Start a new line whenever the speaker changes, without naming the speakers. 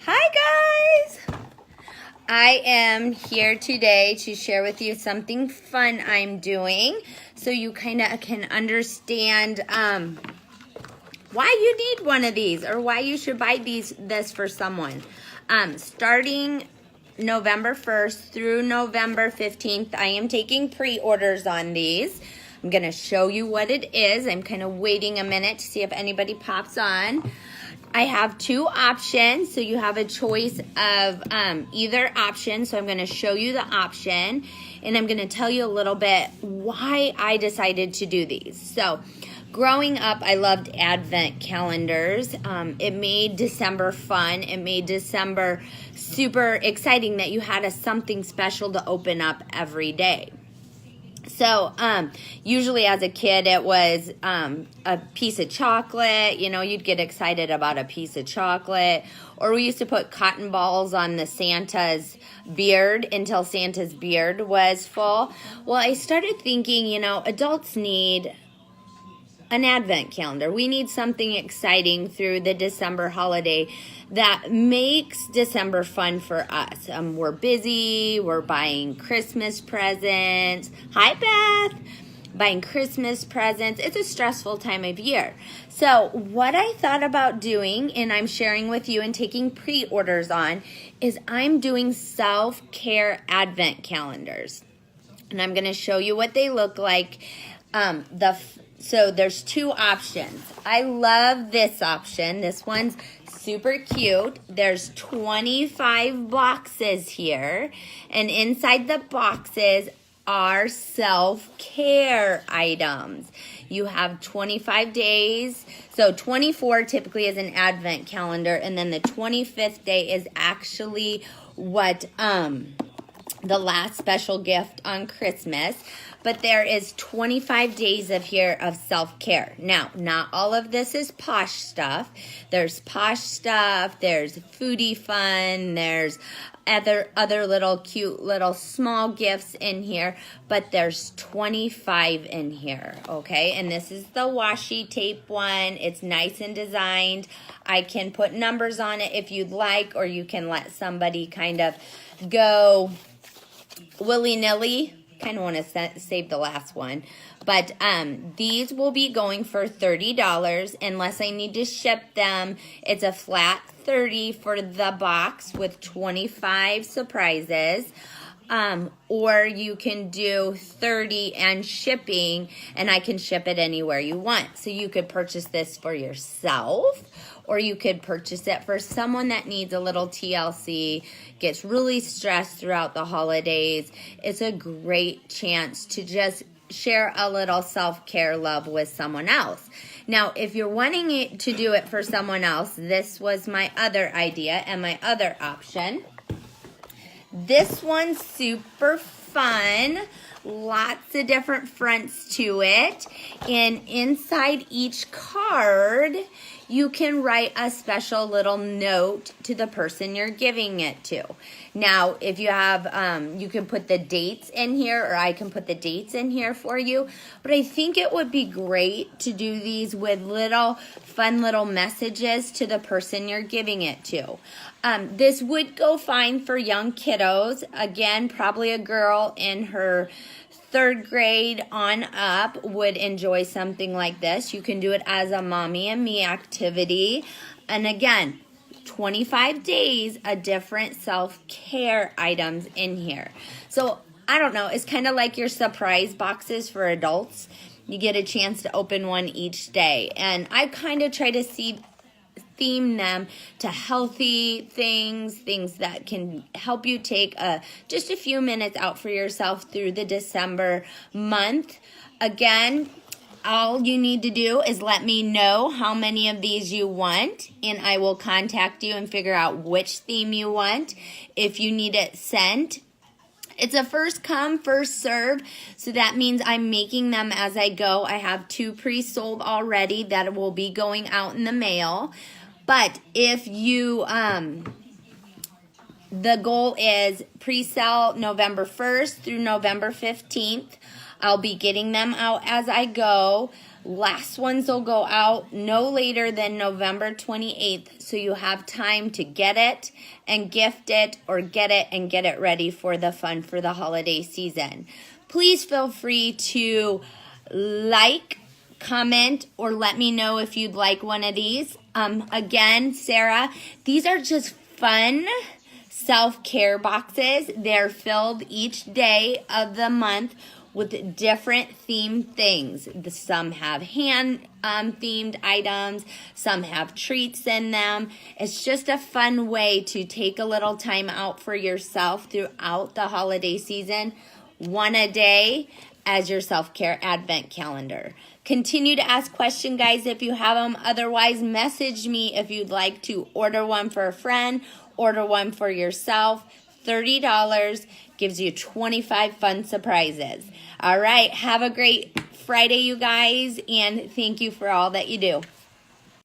Hi guys! I am here today to share with you something fun I'm doing so you kind of can understand why you need one of these or why you should buy this for someone. Starting November 1st through November 15th, I am taking pre-orders on these. I'm going to show you what it is. I'm kind of waiting a minute to see if anybody pops on. I have two options, so you have a choice of either option. So I'm going to show you the option, and I'm going to tell you a little bit why I decided to do these. So growing up, I loved Advent calendars. It made December fun. It made December super exciting that you had something special to open up every day. So, usually as a kid, it was a piece of chocolate. You know, you'd get excited about a piece of chocolate. Or we used to put cotton balls on the Santa's beard until Santa's beard was full. Well, I started thinking, you know, adults need an Advent calendar. We need something exciting through the December holiday that makes December fun for us. We're busy, we're buying Christmas presents. Hi, Beth! Buying Christmas presents. It's a stressful time of year. So what I thought about doing, and I'm sharing with you and taking pre-orders on, is I'm doing self-care Advent calendars. And I'm going to show you what they look like. So there's two options. I love this option. This one's super cute. There's 25 boxes here, and inside the boxes are self-care items. You have 25 days. So 24 typically is an Advent calendar, and then the 25th day is actually what the last special gift on Christmas. But there is 25 days of self-care. Now, not all of this is Posh stuff. There's Posh stuff, there's foodie fun, there's other little cute little small gifts in here, but there's 25 in here, okay? And this is the washi tape one. It's nice and designed. I can put numbers on it if you'd like, or you can let somebody kind of go willy-nilly. Kind of want to save the last one, but these will be going for $30 unless I need to ship them. It's a flat $30 for the box with 25 surprises, or you can do $30 and shipping, and I can ship it anywhere you want. So you could purchase this for yourself, or you could purchase it for someone that needs a little TLC, gets really stressed throughout the holidays. It's a great chance to just share a little self-care love with someone else. Now, if you're wanting to do it for someone else, this was my other idea and my other option. This one's super fun. Lots of different fronts to it. And inside each card, you can write a special little note to the person you're giving it to. Now, if you have, you can put the dates in here, or I can put the dates in here for you. But I think it would be great to do these with little fun little messages to the person you're giving it to. This would go fine for young kiddos. Again, probably a girl in her 3rd grade on up would enjoy something like this. You can do it as a mommy and me activity. And again, 25 days of different self-care items in here. So, I don't know, it's kind of like your surprise boxes for adults. You get a chance to open one each day. And I kind of try to theme them to healthy things that can help you take just a few minutes out for yourself through the December month. Again, all you need to do is let me know how many of these you want, and I will contact you and figure out which theme you want. If you need it sent, it's a first come, first serve, so that means I'm making them as I go. I have 2 pre-sold already that will be going out in the mail. But if you, the goal is pre-sale November 1st through November 15th. I'll be getting them out as I go. Last ones will go out no later than November 28th, so you have time to get it and gift it, or get it and get it ready for the fun for the holiday season. Please feel free to like, comment, or let me know if you'd like one of these. Again, Sarah, these are just fun self-care boxes. They're filled each day of the month with different themed things. Some have hand themed items, some have treats in them. It's just a fun way to take a little time out for yourself throughout the holiday season, one a day as your self-care advent calendar. Continue to ask questions, guys, if you have them. Otherwise, message me if you'd like to order one for a friend, order one for yourself. $30 gives you 25 fun surprises. All right, have a great Friday, you guys, and thank you for all that you do.